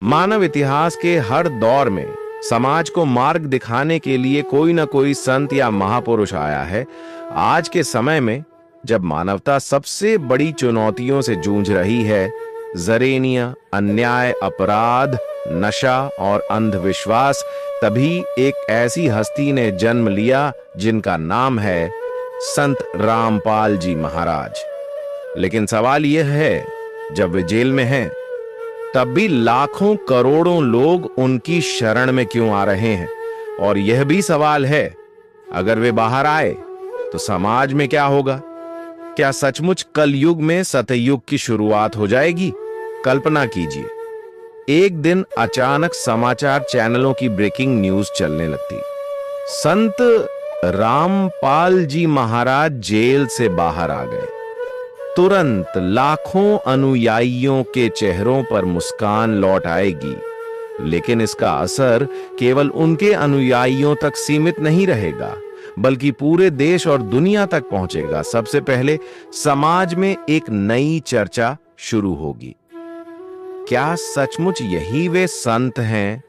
मानव इतिहास के हर दौर में समाज को मार्ग दिखाने के लिए कोई ना कोई संत या महापुरुष आया है। आज के समय में जब मानवता सबसे बड़ी चुनौतियों से जूझ रही है, जरेनिया, अन्याय, अपराध, नशा और अंधविश्वास, तभी एक ऐसी हस्ती ने जन्म लिया जिनका नाम है संत रामपाल जी महाराज। लेकिन सवाल यह है, जब वे जेल में हैं, तब भी लाखों करोड़ों लोग उनकी शरण में क्यों आ रहे हैं? और यह भी सवाल है, अगर वे बाहर आए तो समाज में क्या होगा? क्या सचमुच कलयुग में सतयुग की शुरुआत हो जाएगी? कल्पना कीजिए, एक दिन अचानक समाचार चैनलों की ब्रेकिंग न्यूज चलने लगती, संत रामपाल जी महाराज जेल से बाहर आ गए। तुरंत लाखों अनुयायियों के चेहरों पर मुस्कान लौट आएगी। लेकिन इसका असर केवल उनके अनुयायियों तक सीमित नहीं रहेगा, बल्कि पूरे देश और दुनिया तक पहुंचेगा। सबसे पहले समाज में एक नई चर्चा शुरू होगी। क्या सचमुच यही वे संत हैं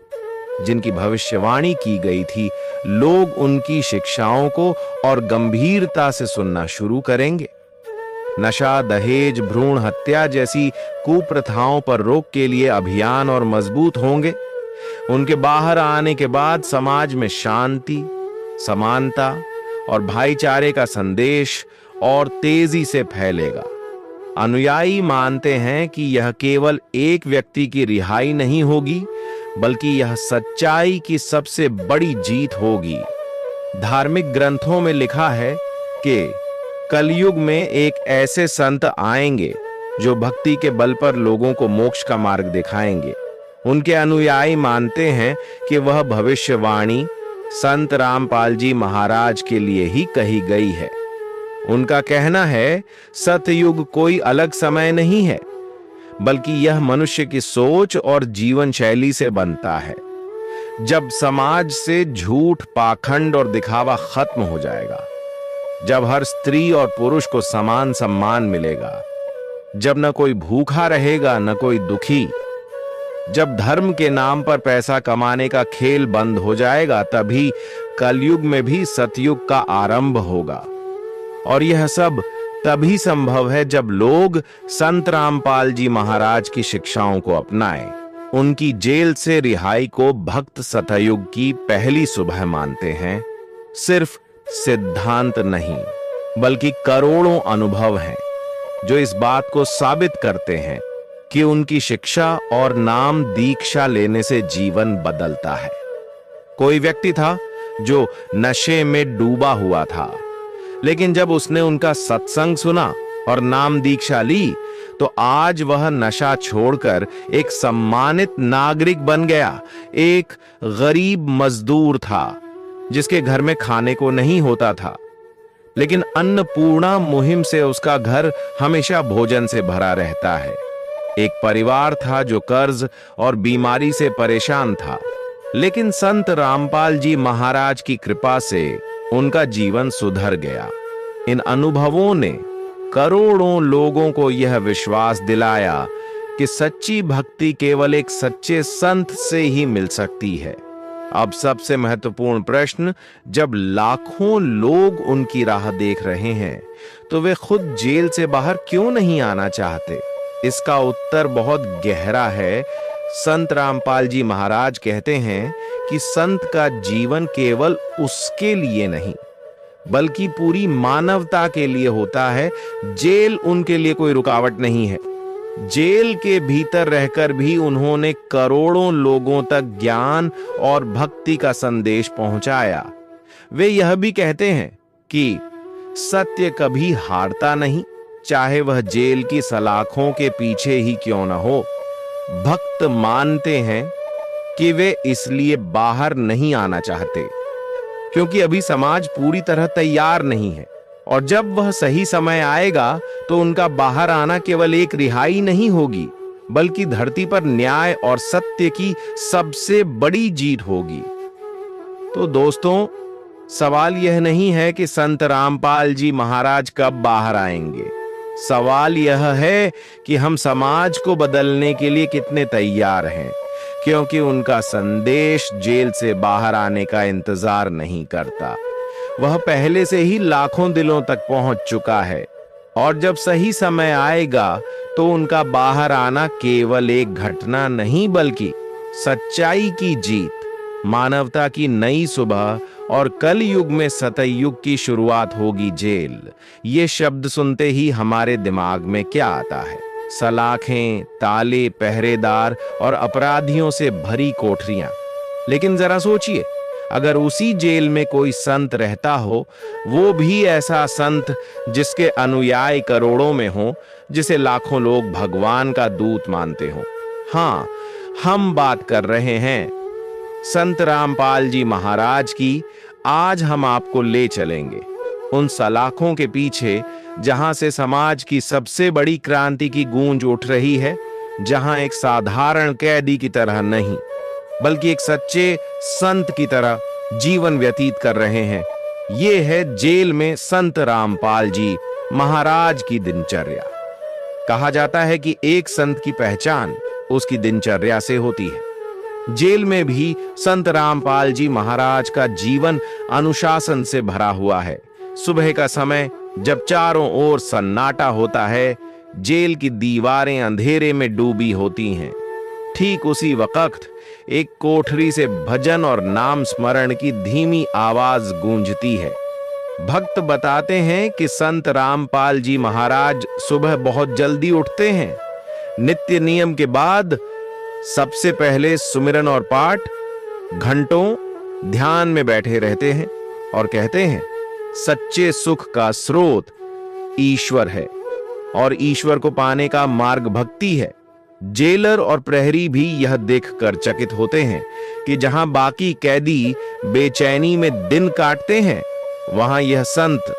जिनकी भविष्यवाणी की गई थी? लोग उनकी शिक्षाओं को और गंभीरता से सुनना शुरू करेंगे। नशा, दहेज, भ्रूण हत्या जैसी कुप्रथाओं पर रोक के लिए अभियान और मजबूत होंगे। उनके बाहर आने के बाद समाज में शांति, समानता और भाईचारे का संदेश और तेजी से फैलेगा। अनुयायी मानते हैं कि यह केवल एक व्यक्ति की रिहाई नहीं होगी, बल्कि यह सच्चाई की सबसे बड़ी जीत होगी। धार्मिक ग्रंथों में लिखा है कि कलयुग में एक ऐसे संत आएंगे जो भक्ति के बल पर लोगों को मोक्ष का मार्ग दिखाएंगे। उनके अनुयायी मानते हैं कि वह भविष्यवाणी संत रामपाल जी महाराज के लिए ही कही गई है। उनका कहना है, सतयुग कोई अलग समय नहीं है, बल्कि यह मनुष्य की सोच और जीवन शैली से बनता है। जब समाज से झूठ, पाखंड और दिखावा खत्म हो जाएगा, जब हर स्त्री और पुरुष को समान सम्मान मिलेगा, जब न कोई भूखा रहेगा न कोई दुखी, जब धर्म के नाम पर पैसा कमाने का खेल बंद हो जाएगा, तभी कलयुग में भी सतयुग का आरंभ होगा। और यह सब तभी संभव है जब लोग संत रामपाल जी महाराज की शिक्षाओं को अपनाएं। उनकी जेल से रिहाई को भक्त सतयुग की पहली सुबह मानते हैं। सिर्फ सिद्धांत नहीं, बल्कि करोड़ों अनुभव हैं जो इस बात को साबित करते हैं कि उनकी शिक्षा और नाम दीक्षा लेने से जीवन बदलता है। कोई व्यक्ति था जो नशे में डूबा हुआ था, लेकिन जब उसने उनका सत्संग सुना और नाम दीक्षा ली, तो आज वह नशा छोड़कर एक सम्मानित नागरिक बन गया। एक गरीब मजदूर था जिसके घर में खाने को नहीं होता था, लेकिन अन्नपूर्णा मुहिम से उसका घर हमेशा भोजन से भरा रहता है। एक परिवार था जो कर्ज और बीमारी से परेशान था, लेकिन संत रामपाल जी महाराज की कृपा से उनका जीवन सुधर गया। इन अनुभवों ने करोड़ों लोगों को यह विश्वास दिलाया कि सच्ची भक्ति केवल एक सच्चे संत से ही मिल सकती है। अब सबसे महत्वपूर्ण प्रश्न, जब लाखों लोग उनकी राह देख रहे हैं, तो वे खुद जेल से बाहर क्यों नहीं आना चाहते? इसका उत्तर बहुत गहरा है। संत रामपाल जी महाराज कहते हैं कि संत का जीवन केवल उसके लिए नहीं, बल्कि पूरी मानवता के लिए होता है। जेल उनके लिए कोई रुकावट नहीं है। जेल के भीतर रहकर भी उन्होंने करोड़ों लोगों तक ज्ञान और भक्ति का संदेश पहुंचाया। वे यह भी कहते हैं कि सत्य कभी हारता नहीं, चाहे वह जेल की सलाखों के पीछे ही क्यों न हो। भक्त मानते हैं कि वे इसलिए बाहर नहीं आना चाहते क्योंकि अभी समाज पूरी तरह तैयार नहीं है, और जब वह सही समय आएगा तो उनका बाहर आना केवल एक रिहाई नहीं होगी, बल्कि धरती पर न्याय और सत्य की सबसे बड़ी जीत होगी। तो दोस्तों, सवाल यह नहीं है कि संत रामपाल जी महाराज कब बाहर आएंगे। सवाल यह है कि हम समाज को बदलने के लिए कितने तैयार हैं। क्योंकि उनका संदेश जेल से बाहर आने का इंतजार नहीं करता। वह पहले से ही लाखों दिलों तक पहुंच चुका है और जब सही समय आएगा तो उनका बाहर आना केवल एक घटना नहीं बल्कि सच्चाई की जीत, मानवता की नई सुबह और कल युग में सतयुग की शुरुआत होगी। जेल, ये शब्द सुनते ही हमारे दिमाग में क्या आता है? सलाखें, ताले, पहरेदार और अपराधियों से भरी कोठरियां। लेकिन जरा सोचिए, अगर उसी जेल में कोई संत रहता हो, वो भी ऐसा संत जिसके अनुयायी करोड़ों में हो, जिसे लाखों लोग भगवान का दूत मानते हो। हाँ, हम बात कर रहे हैं संत रामपाल जी महाराज की। आज हम आपको ले चलेंगे उन सलाखों के पीछे जहां से समाज की सबसे बड़ी क्रांति की गूंज उठ रही है, जहां एक साधारण कैदी की तरह नहीं बल्कि एक सच्चे संत की तरह जीवन व्यतीत कर रहे हैं। ये है जेल में संत रामपाल जी महाराज की दिनचर्या। कहा जाता है कि एक संत की पहचान उसकी दिनचर्या से होती है। जेल में भी संत रामपाल जी महाराज का जीवन अनुशासन से भरा हुआ है। सुबह का समय जब चारों ओर सन्नाटा होता है, जेल की दीवारें अंधेरे में डूबी होती हैं, ठीक उसी वक्त एक कोठरी से भजन और नाम स्मरण की धीमी आवाज गूंजती है। भक्त बताते हैं कि संत रामपाल जी महाराज सुबह बहुत जल्दी उठते हैं। नित्य नियम के बाद सबसे पहले सुमिरन और पाठ, घंटों ध्यान में बैठे रहते हैं और कहते हैं, सच्चे सुख का स्रोत ईश्वर है और ईश्वर को पाने का मार्ग भक्ति है। जेलर और प्रहरी भी यह देखकर चकित होते हैं कि जहां बाकी कैदी बेचैनी में दिन काटते हैं, वहां यह संत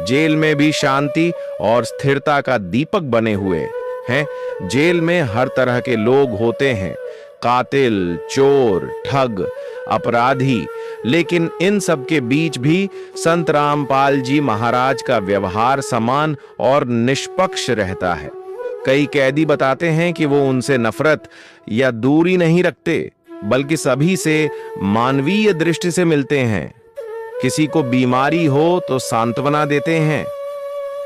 जेल में भी शांति और स्थिरता का दीपक बने हुए हैं। जेल में हर तरह के लोग होते हैं, कातिल, चोर, ठग, अपराधी, लेकिन इन सब के बीच भी संत रामपाल जी महाराज का व्यवहार समान और निष्पक्ष रहता है। कई कैदी बताते हैं कि वो उनसे नफरत या दूरी नहीं रखते, बल्कि सभी से मानवीय दृष्टि से मिलते हैं। किसी को बीमारी हो तो सांत्वना देते हैं,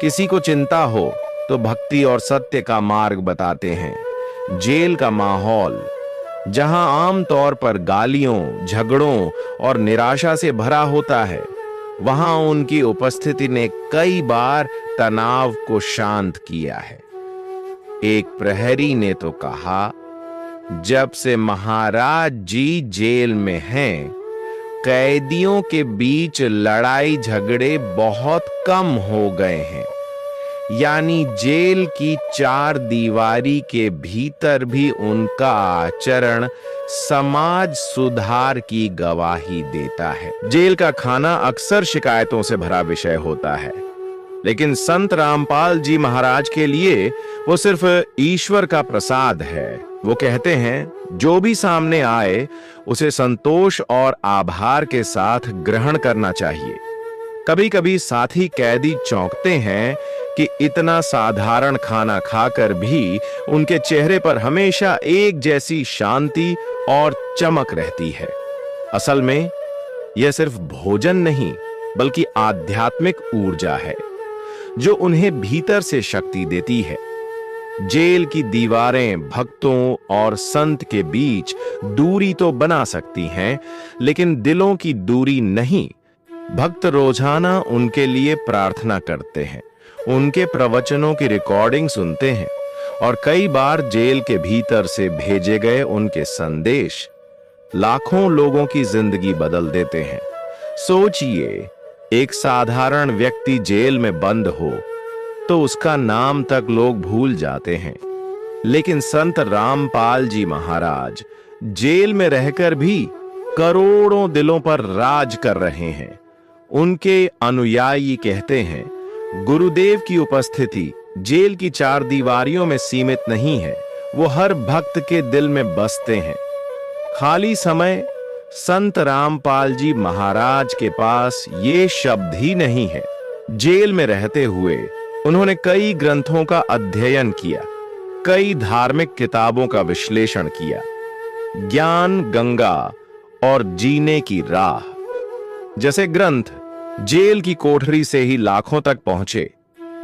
किसी को चिंता हो तो भक्ति और सत्य का मार्ग बताते हैं। जेल का माहौल, जहां आमतौर पर गालियों, झगड़ों और निराशा से भरा होता है, वहां उनकी उपस्थिति ने कई बार तनाव को शांत किया है। एक प्रहरी ने तो कहा, जब से महाराज जी जेल में हैं, कैदियों के बीच लड़ाई झगड़े बहुत कम हो गए हैं। यानी जेल की चार दीवारी के भीतर भी उनका आचरण समाज सुधार की गवाही देता है। जेल का खाना अक्सर शिकायतों से भरा विषय होता है, लेकिन संत रामपाल जी महाराज के लिए वो सिर्फ ईश्वर का प्रसाद है। वो कहते हैं, जो भी सामने आए उसे संतोष और आभार के साथ ग्रहण करना चाहिए। कभी कभी साथी कैदी चौंकते हैं कि इतना साधारण खाना खाकर भी उनके चेहरे पर हमेशा एक जैसी शांति और चमक रहती है। असल में यह सिर्फ भोजन नहीं बल्कि आध्यात्मिक ऊर्जा है जो उन्हें भीतर से शक्ति देती है। जेल की दीवारें भक्तों और संत के बीच दूरी तो बना सकती हैं, लेकिन दिलों की दूरी नहीं। भक्त रोजाना उनके लिए प्रार्थना करते हैं, उनके प्रवचनों की रिकॉर्डिंग सुनते हैं और कई बार जेल के भीतर से भेजे गए उनके संदेश लाखों लोगों की जिंदगी बदल देते हैं। सोचिए, एक साधारण व्यक्ति जेल में बंद हो तो उसका नाम तक लोग भूल जाते हैं, लेकिन संत रामपाल जी महाराज जेल में रहकर भी करोड़ों दिलों पर राज कर रहे हैं। उनके अनुयायी कहते हैं, गुरुदेव की उपस्थिति जेल की चार दीवारियों में सीमित नहीं है, वो हर भक्त के दिल में बसते हैं। खाली समय संत रामपाल जी महाराज के पास ये शब्द ही नहीं है। जेल में रहते हुए उन्होंने कई ग्रंथों का अध्ययन किया, कई धार्मिक किताबों का विश्लेषण किया, ज्ञान गंगा और जीने की राह जैसे ग्रंथ जेल की कोठरी से ही लाखों तक पहुंचे,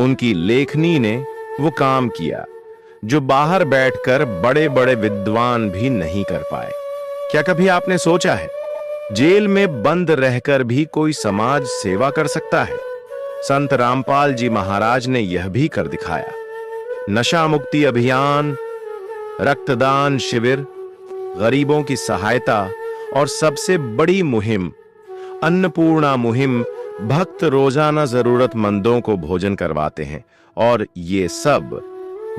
उनकी लेखनी ने वो काम किया जो बाहर बैठकर बड़े बड़े विद्वान भी नहीं कर पाए। क्या कभी आपने सोचा है जेल में बंद रहकर भी कोई समाज सेवा कर सकता है? संत रामपाल जी महाराज ने यह भी कर दिखाया। नशा मुक्ति अभियान, रक्तदान शिविर, गरीबों की सहायता और सबसे बड़ी मुहिम अन्नपूर्णा मुहिम, भक्त रोजाना जरूरतमंदों को भोजन करवाते हैं और ये सब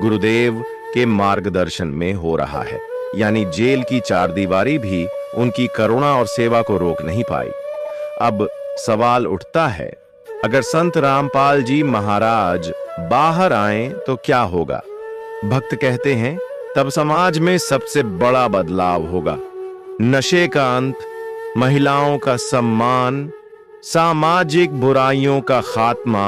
गुरुदेव के मार्गदर्शन में हो रहा है। यानी जेल की चारदीवारी भी उनकी करुणा और सेवा को रोक नहीं पाई। अब सवाल उठता है, अगर संत रामपाल जी महाराज बाहर आए तो क्या होगा? भक्त कहते हैं तब समाज में सबसे बड़ा बदलाव होगा। नशे का अंत, महिलाओं का सम्मान, सामाजिक बुराइयों का खात्मा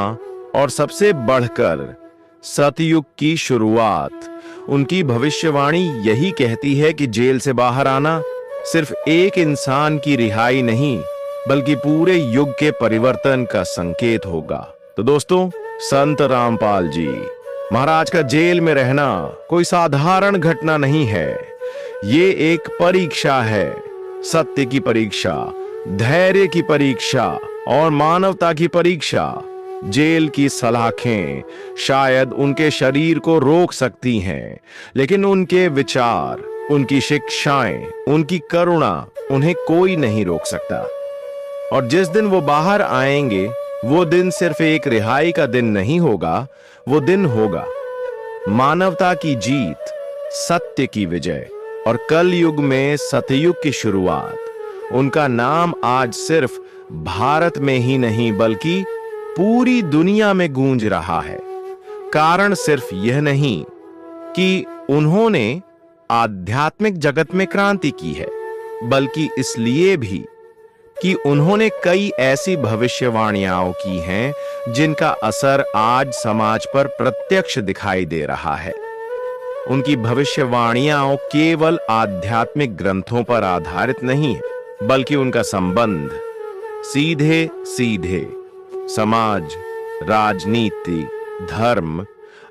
और सबसे बढ़कर सतयुग की शुरुआत। उनकी भविष्यवाणी यही कहती है कि जेल से बाहर आना सिर्फ एक इंसान की रिहाई नहीं, बल्कि पूरे युग के परिवर्तन का संकेत होगा। तो दोस्तों, संत रामपाल जी महाराज का जेल में रहना कोई साधारण घटना नहीं है। ये एक परीक्षा है, सत्य की परीक्षा, धैर्य की परीक्षा और मानवता की परीक्षा। जेल की सलाखें शायद उनके शरीर को रोक सकती हैं, लेकिन उनके विचार, उनकी शिक्षाएं, उनकी करुणा उन्हें कोई नहीं रोक सकता। और जिस दिन वो बाहर आएंगे, वो दिन सिर्फ एक रिहाई का दिन नहीं होगा, वो दिन होगा मानवता की जीत, सत्य की विजय और कल युग में सतयुग की शुरुआत। उनका नाम आज सिर्फ भारत में ही नहीं बल्कि पूरी दुनिया में गूंज रहा है। कारण सिर्फ यह नहीं कि उन्होंने आध्यात्मिक जगत में क्रांति की है, बल्कि इसलिए भी कि उन्होंने कई ऐसी भविष्यवाणियां की हैं जिनका असर आज समाज पर प्रत्यक्ष दिखाई दे रहा है। उनकी भविष्यवाणियां केवल आध्यात्मिक ग्रंथों पर आधारित नहीं है, बल्कि उनका संबंध सीधे सीधे समाज, राजनीति, धर्म,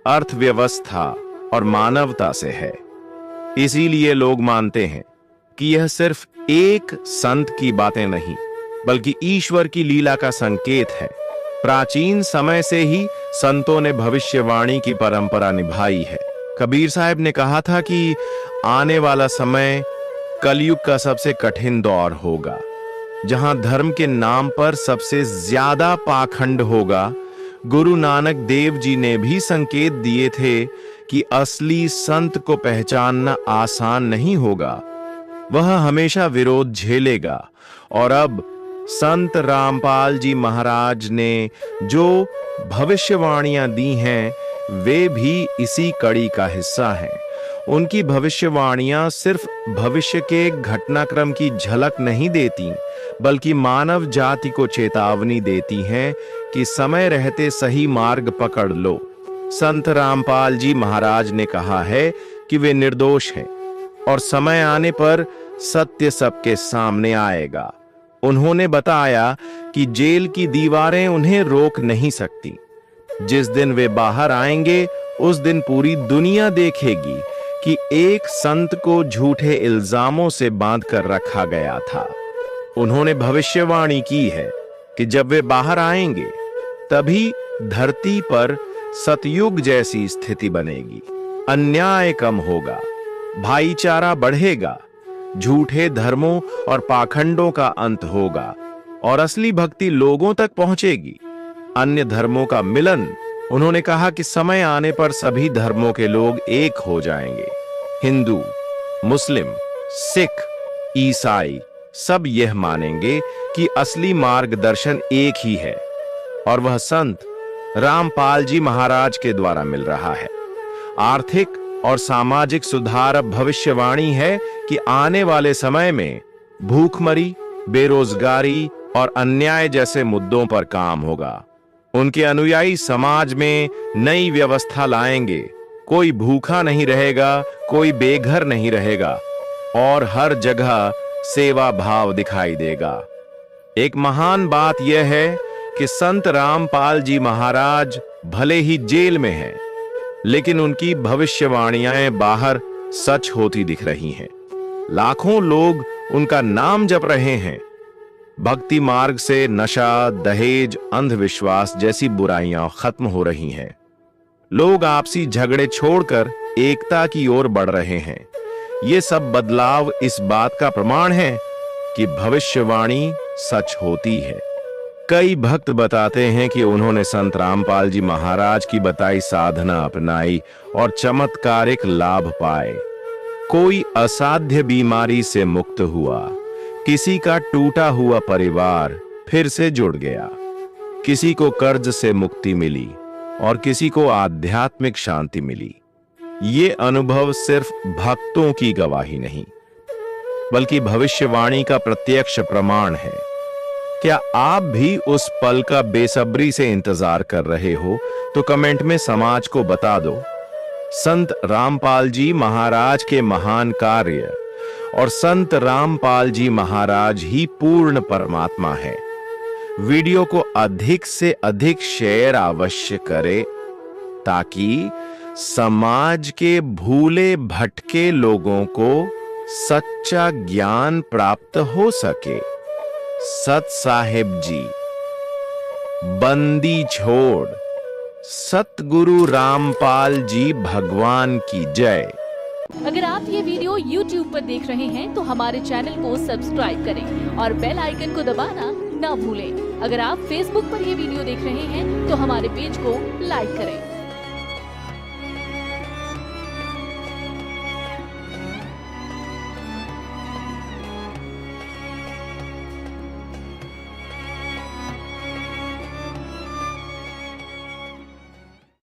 अर्थव्यवस्था और मानवता से है। इसीलिए लोग मानते हैं कि यह सिर्फ एक संत की बातें नहीं, बल्कि ईश्वर की लीला का संकेत है। प्राचीन समय से ही संतों ने भविष्यवाणी की परंपरा निभाई है। कबीर साहब ने कहा था कि आने वाला समय कलयुग का सबसे कठिन दौर होगा, जहां धर्म के नाम पर सबसे ज्यादा पाखंड होगा। गुरु नानक देव जी ने भी संकेत दिए थे कि असली संत को पहचानना आसान नहीं होगा, वह हमेशा विरोध झेलेगा। और अब संत रामपाल जी महाराज ने जो भविष्यवाणियां दी हैं, वे भी इसी कड़ी का हिस्सा हैं। उनकी भविष्यवाणियां सिर्फ भविष्य के घटनाक्रम की झलक नहीं देती, बल्कि मानव जाति को चेतावनी देती हैं कि समय रहते सही मार्ग पकड़ लो। संत रामपाल जी महाराज ने कहा है कि वे निर्दोष हैं और समय आने पर सत्य सबके सामने आएगा। उन्होंने बताया कि जेल की दीवारें उन्हें रोक नहीं सकती। जिस दिन वे बाहर आएंगे, उस दिन पूरी दुनिया देखेगी कि एक संत को झूठे इल्जामों से बांध कर रखा गया था। उन्होंने भविष्यवाणी की है कि जब वे बाहर आएंगे, तभी धरती पर सतयुग जैसी स्थिति बनेगी। अन्याय कम होगा, भाईचारा बढ़ेगा, झूठे धर्मों और पाखंडों का अंत होगा और असली भक्ति लोगों तक पहुंचेगी। अन्य धर्मों का मिलन। उन्होंने कहा कि समय आने पर सभी धर्मों के लोग एक हो जाएंगे। हिंदू, मुस्लिम, सिख, ईसाई सब यह मानेंगे कि असली मार्गदर्शन एक ही है और वह संत रामपाल जी महाराज के द्वारा मिल रहा है। आर्थिक और सामाजिक सुधार अब भविष्यवाणी है कि आने वाले समय में भूखमरी, बेरोजगारी और अन्याय जैसे मुद्दों पर काम होगा। उनके अनुयायी समाज में नई व्यवस्था लाएंगे। कोई भूखा नहीं रहेगा, कोई बेघर नहीं रहेगा और हर जगह सेवा भाव दिखाई देगा। एक महान बात यह है कि संत रामपाल जी महाराज भले ही जेल में हैं, लेकिन उनकी भविष्यवाणियां बाहर सच होती दिख रही हैं। लाखों लोग उनका नाम जप रहे हैं। भक्ति मार्ग से नशा, दहेज, अंधविश्वास जैसी बुराइयां खत्म हो रही हैं। लोग आपसी झगड़े छोड़कर एकता की ओर बढ़ रहे हैं। ये सब बदलाव इस बात का प्रमाण है कि भविष्यवाणी सच होती है। कई भक्त बताते हैं कि उन्होंने संत रामपाल जी महाराज की बताई साधना अपनाई और चमत्कारिक लाभ पाए। कोई असाध्य बीमारी से मुक्त हुआ, किसी का टूटा हुआ परिवार फिर से जुड़ गया, किसी को कर्ज से मुक्ति मिली और किसी को आध्यात्मिक शांति मिली। ये अनुभव सिर्फ भक्तों की गवाही नहीं, बल्कि भविष्यवाणी का प्रत्यक्ष प्रमाण है। क्या आप भी उस पल का बेसब्री से इंतजार कर रहे हो? तो कमेंट में समाज को बता दो। संत रामपाल जी महाराज के महान कार्य और संत रामपाल जी महाराज ही पूर्ण परमात्मा है। वीडियो को अधिक से अधिक शेयर अवश्य करें ताकि समाज के भूले भटके लोगों को सच्चा ज्ञान प्राप्त हो सके। सत साहिब जी, बंदी छोड़, सतगुरु रामपाल जी भगवान की जय। अगर आप ये वीडियो YouTube पर देख रहे हैं तो हमारे चैनल को सब्सक्राइब करें और बेल आइकन को दबाना ना भूलें। अगर आप Facebook पर ये वीडियो देख रहे हैं तो हमारे पेज को लाइक करें।